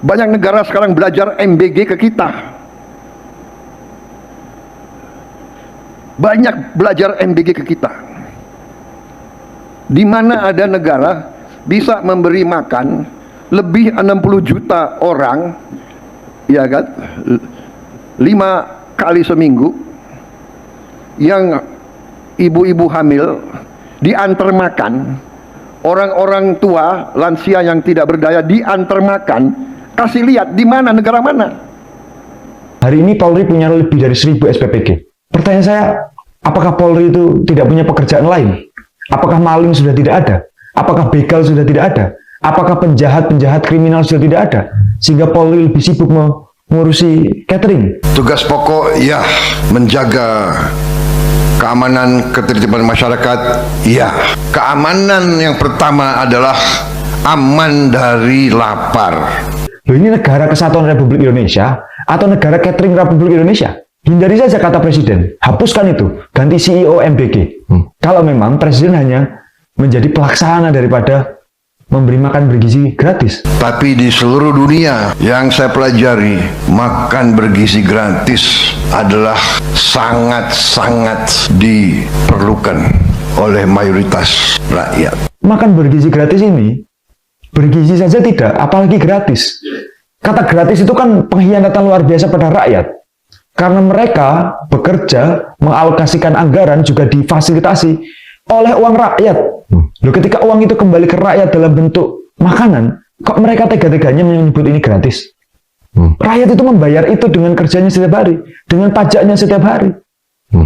Banyak negara sekarang belajar MBG ke kita. Banyak belajar MBG ke kita. Di mana ada negara bisa memberi makan lebih 60 juta orang, ya kan, 5 kali seminggu, yang ibu-ibu hamil diantar makan, orang-orang tua, lansia yang tidak berdaya diantar makan. Kasih lihat di mana, negara mana. Hari ini Polri punya lebih dari 1000 SPPG. Pertanyaan saya, apakah Polri itu tidak punya pekerjaan lain? Apakah maling sudah tidak ada? Apakah begal sudah tidak ada? Apakah penjahat-penjahat kriminal sudah tidak ada? Sehingga Polri lebih sibuk mengurusi catering. Tugas pokok ya menjaga keamanan ketertiban masyarakat. Ya, keamanan yang pertama adalah aman dari lapar. Loh, ini negara kesatuan Republik Indonesia atau negara catering Republik Indonesia? Hindari saja kata presiden, hapuskan itu, ganti CEO MBG. Kalau memang presiden hanya menjadi pelaksana daripada memberi makan bergizi gratis. Tapi di seluruh dunia yang saya pelajari, makan bergizi gratis adalah sangat-sangat diperlukan oleh mayoritas rakyat. Makan bergizi gratis ini, bergizi saja tidak, apalagi gratis. Kata gratis itu kan pengkhianatan luar biasa pada rakyat. Karena mereka bekerja, mengalokasikan anggaran juga difasilitasi oleh uang rakyat. Loh, ketika uang itu kembali ke rakyat dalam bentuk makanan, kok mereka tega-teganya menyebut ini gratis? Rakyat itu membayar itu dengan kerjanya setiap hari, dengan pajaknya setiap hari.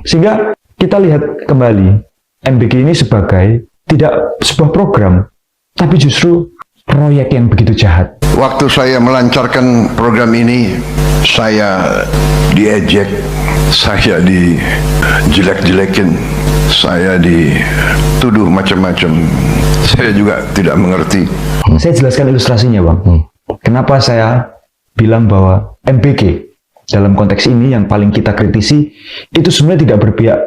Sehingga kita lihat kembali, MBG ini sebagai tidak sebuah program, tapi justru proyek yang begitu jahat. Waktu saya melancarkan program ini, saya diejek, saya dijelek-jelekin, saya dituduh macam-macam. Saya juga tidak mengerti. Saya jelaskan ilustrasinya, Bang. Kenapa saya bilang bahwa MBG dalam konteks ini yang paling kita kritisi itu sebenarnya tidak berpihak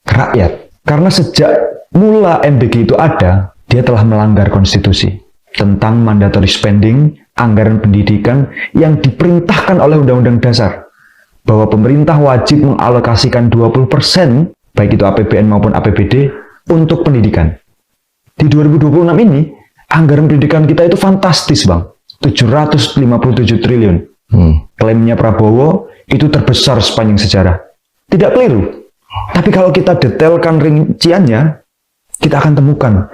ke rakyat. Karena sejak mula MBG itu ada, dia telah melanggar konstitusi tentang mandatory spending, anggaran pendidikan yang diperintahkan oleh Undang-Undang Dasar bahwa pemerintah wajib mengalokasikan 20%, baik itu APBN maupun APBD, untuk pendidikan. Di 2026 ini, anggaran pendidikan kita itu fantastis, Bang. 757 triliun. Klaimnya Prabowo itu terbesar sepanjang sejarah. Tidak keliru. Tapi kalau kita detailkan rinciannya, kita akan temukan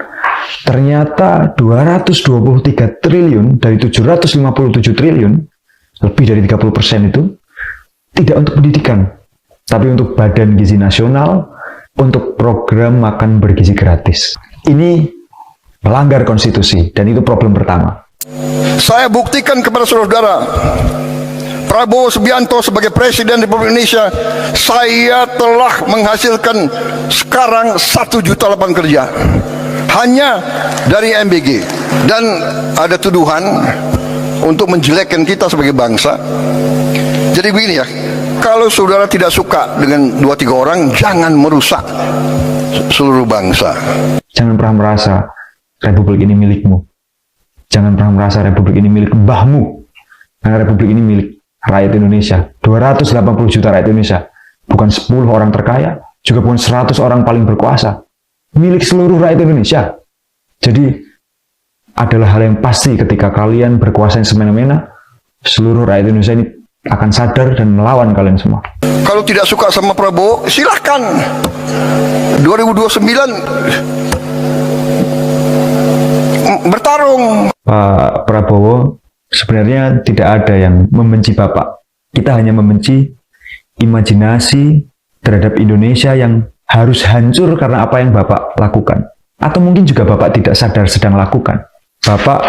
ternyata 223 triliun dari 757 triliun, lebih dari 30% itu, tidak untuk pendidikan, tapi untuk Badan Gizi Nasional, untuk program makan bergizi gratis. Ini melanggar konstitusi, dan itu problem pertama. Saya buktikan kepada saudara, Prabowo Subianto sebagai Presiden Republik Indonesia, saya telah menghasilkan sekarang 1 juta lapangan kerja hanya dari MBG. Dan ada tuduhan untuk menjelekkan kita sebagai bangsa. Jadi begini ya, kalau saudara tidak suka dengan 2-3 orang, jangan merusak seluruh bangsa. Jangan pernah merasa Republik ini milikmu. Jangan pernah merasa Republik ini milik mbahmu. Karena Republik ini milik rakyat Indonesia. 280 juta rakyat Indonesia. Bukan 10 orang terkaya, juga bukan 100 orang paling berkuasa. Milik seluruh rakyat Indonesia. Jadi adalah hal yang pasti ketika kalian berkuasa yang semena-mena, seluruh rakyat Indonesia ini akan sadar dan melawan kalian semua. Kalau tidak suka sama Prabowo, silahkan 2029 bertarung. Pak Prabowo sebenarnya tidak ada yang membenci Bapak. Kita hanya membenci imajinasi terhadap Indonesia yang harus hancur karena apa yang Bapak lakukan. Atau mungkin juga Bapak tidak sadar sedang lakukan. Bapak,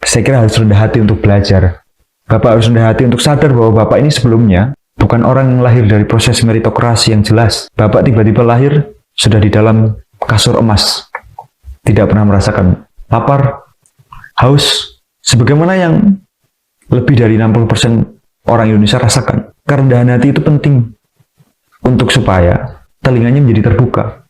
saya kira harus rendah hati untuk belajar. Bapak harus rendah hati untuk sadar bahwa Bapak ini sebelumnya bukan orang yang lahir dari proses meritokrasi yang jelas. Bapak tiba-tiba lahir sudah di dalam kasur emas. Tidak pernah merasakan lapar, haus, sebagaimana yang lebih dari 60% orang Indonesia rasakan. Kerendahan hati itu penting untuk supaya telinganya menjadi terbuka.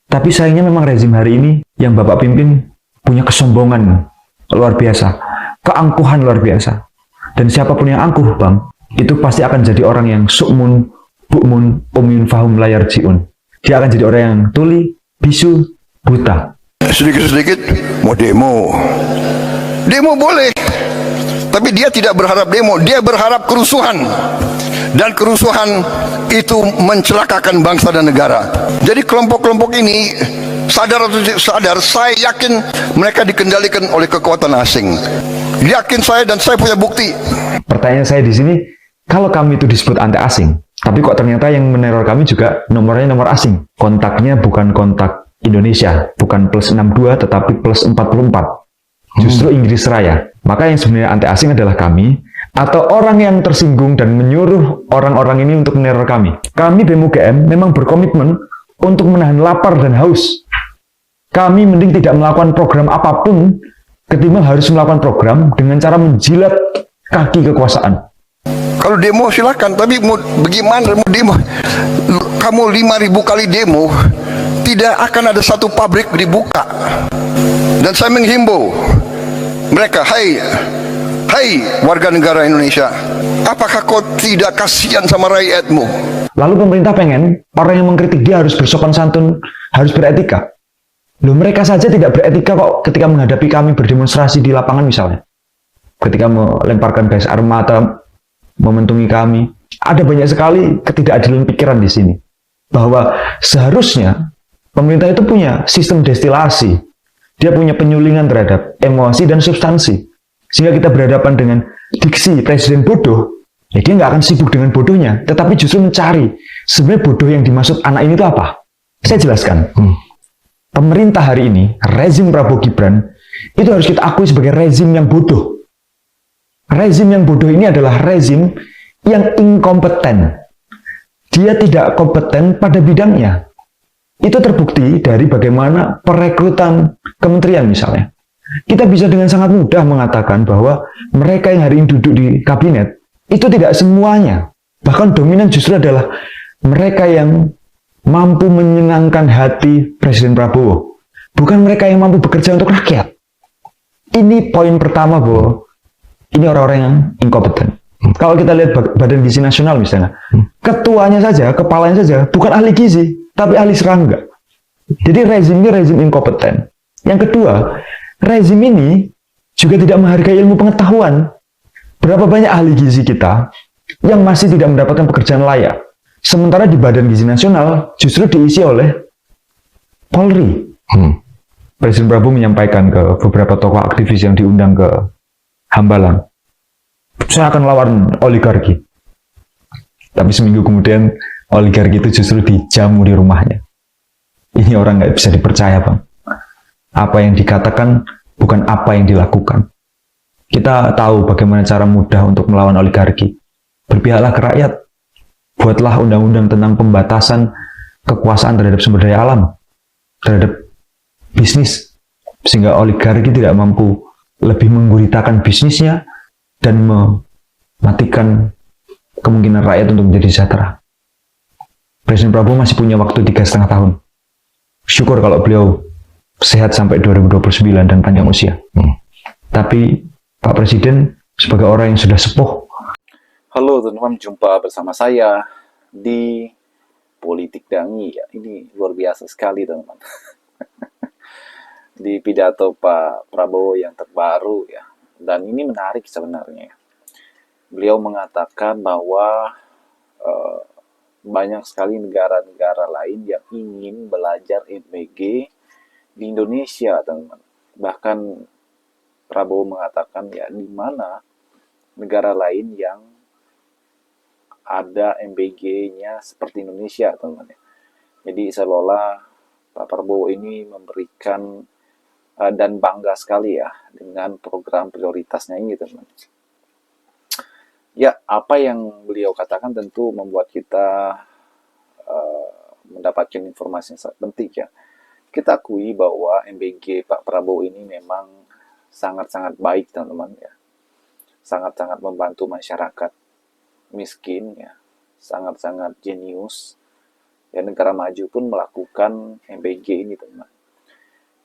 Tapi sayangnya memang rezim hari ini yang Bapak pimpin punya kesombongan luar biasa. keangkuhan luar biasa. Dan siapapun yang angkuh, Bang, itu pasti akan jadi orang yang sukmun, bukmun, umyun fahum layar jiun. Dia akan jadi orang yang tuli, bisu, buta. Sedikit-sedikit mau demo. Demo boleh, tapi dia tidak berharap demo, dia berharap kerusuhan. Dan kerusuhan itu mencelakakan bangsa dan negara. Jadi kelompok-kelompok ini sadar atau tidak sadar, saya yakin mereka dikendalikan oleh kekuatan asing. Yakin saya, dan saya punya bukti. Pertanyaan saya di sini, kalau kami itu disebut anti asing, tapi kok ternyata yang meneror kami juga nomornya nomor asing. Kontaknya bukan kontak Indonesia, bukan plus 62 tetapi plus 44. Justru Inggris Raya. Maka yang sebenarnya anti asing adalah kami, atau orang yang tersinggung dan menyuruh orang-orang ini untuk meneror kami. Kami BEM UGM memang berkomitmen untuk menahan lapar dan haus. Kami mending tidak melakukan program apapun ketimbang harus melakukan program dengan cara menjilat kaki kekuasaan. Kalau demo silakan, tapi mau bagaimana mau demo? Kamu 5.000 kali demo, tidak akan ada satu pabrik dibuka. Dan saya menghimbau mereka, hai warga negara Indonesia, apakah kau tidak kasihan sama rakyatmu? Lalu pemerintah pengen orang yang mengkritik dia harus bersopan santun, harus beretika. Loh, mereka saja tidak beretika kok ketika menghadapi kami berdemonstrasi di lapangan misalnya. Ketika melemparkan gas air mata, mementungi kami. Ada banyak sekali ketidakadilan pikiran di sini. Bahwa seharusnya pemerintah itu punya sistem destilasi. Dia punya penyulingan terhadap emosi dan substansi. Sehingga kita berhadapan dengan diksi presiden bodoh, ya dia nggak akan sibuk dengan bodohnya, tetapi justru mencari sebenarnya bodoh yang dimaksud anak ini itu apa. Saya jelaskan. Pemerintah hari ini, rezim Prabowo Gibran, itu harus kita akui sebagai rezim yang bodoh. Rezim yang bodoh ini adalah rezim yang inkompeten. Dia tidak kompeten pada bidangnya. Itu terbukti dari bagaimana perekrutan kementerian misalnya. Kita bisa dengan sangat mudah mengatakan bahwa mereka yang hari ini duduk di kabinet, itu tidak semuanya. Bahkan dominan justru adalah mereka yang mampu menyenangkan hati Presiden Prabowo. Bukan mereka yang mampu bekerja untuk rakyat. Ini poin pertama bahwa ini orang-orang yang inkompeten. Kalau kita lihat Badan Gizi Nasional misalnya, ketuanya saja, kepalanya saja, bukan ahli gizi, tapi ahli serangga. Jadi rezim ini rezim inkompeten. Yang kedua, rezim ini juga tidak menghargai ilmu pengetahuan. Berapa banyak ahli gizi kita yang masih tidak mendapatkan pekerjaan layak. Sementara di Badan Gizi Nasional justru diisi oleh Polri. Presiden Prabowo menyampaikan ke beberapa tokoh aktivis yang diundang ke Hambalang, saya akan lawan oligarki. Tapi seminggu kemudian oligarki itu justru dijamu di rumahnya. Ini orang nggak bisa dipercaya, Bang. Apa yang dikatakan bukan apa yang dilakukan. Kita tahu bagaimana cara mudah untuk melawan oligarki. Berpihaklah ke rakyat. Buatlah undang-undang tentang pembatasan kekuasaan terhadap sumber daya alam, terhadap bisnis, sehingga oligarki tidak mampu lebih mengguritakan bisnisnya dan mematikan kemungkinan rakyat untuk menjadi sejahtera. Presiden Prabowo masih punya waktu 3,5 tahun. Syukur kalau beliau sehat sampai 2029 dan panjang usia. Tapi Pak Presiden sebagai orang yang sudah sepuh. Halo teman-teman, jumpa bersama saya di Politik Dangi. Ya, ini luar biasa sekali teman-teman. Di pidato Pak Prabowo yang terbaru ya. Dan ini menarik sebenarnya. Beliau mengatakan bahwa banyak sekali negara-negara lain yang ingin belajar MBG di Indonesia, teman-teman. Bahkan Prabowo mengatakan ya, di mana negara lain yang ada MBG-nya seperti Indonesia, teman-teman. Jadi seolah Pak Prabowo ini memberikan dan bangga sekali ya dengan program prioritasnya ini, teman-teman. Ya, apa yang beliau katakan tentu membuat kita mendapatkan informasi yang sangat penting ya. Kita akui bahwa MBG Pak Prabowo ini memang sangat-sangat baik, teman-teman ya. Sangat-sangat membantu masyarakat miskin ya, sangat-sangat jenius ya. Negara maju pun melakukan MBG ini, teman.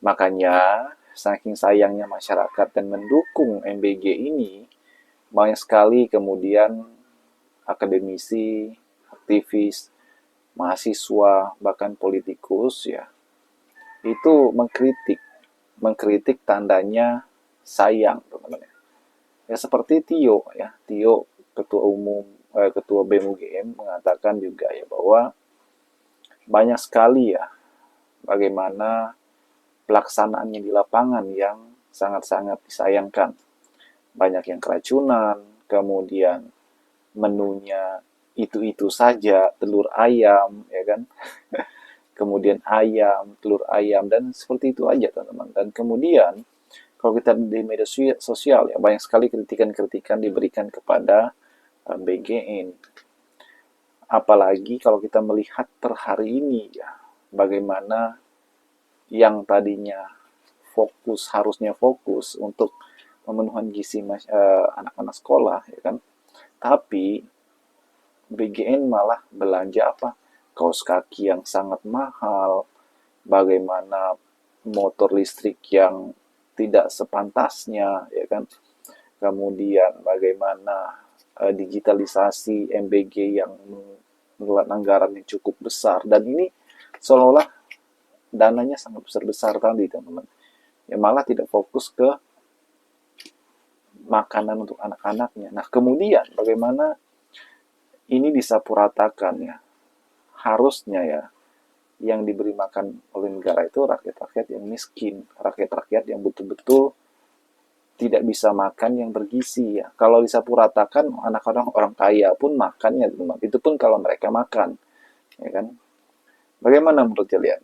Makanya saking sayangnya masyarakat dan mendukung MBG ini, banyak sekali kemudian akademisi, aktivis, mahasiswa, bahkan politikus ya, itu mengkritik tandanya sayang, teman-teman. Ya seperti Tio ya, Tio ketua BEM UGM mengatakan juga ya bahwa banyak sekali ya bagaimana pelaksanaannya di lapangan yang sangat-sangat disayangkan. Banyak yang keracunan, kemudian menunya itu-itu saja, telur ayam, ya kan? Kemudian ayam, telur ayam, dan seperti itu aja, teman-teman. Dan kemudian, kalau kita di media sosial, ya banyak sekali kritikan-kritikan diberikan kepada BGN. Apalagi kalau kita melihat per hari ini, ya, bagaimana yang tadinya harusnya fokus untuk memenuhi gizi anak-anak sekolah, ya kan? Tapi BGN malah belanja apa? Kaos kaki yang sangat mahal, bagaimana motor listrik yang tidak sepantasnya, ya kan? Kemudian bagaimana digitalisasi MBG yang mengeluarkan anggaran yang cukup besar, dan ini seolah-olah dananya sangat besar-besar tadi, teman-teman. Ya malah tidak fokus ke makanan untuk anak-anaknya. Nah, kemudian bagaimana ini disampuratakan ya. Harusnya ya yang diberi makan oleh negara itu rakyat-rakyat yang miskin, rakyat-rakyat yang betul-betul tidak bisa makan yang bergizi ya. Kalau disampuratakan anak-anak orang kaya pun makannya, teman. Itu pun kalau mereka makan, ya kan? Bagaimana menurut kalian?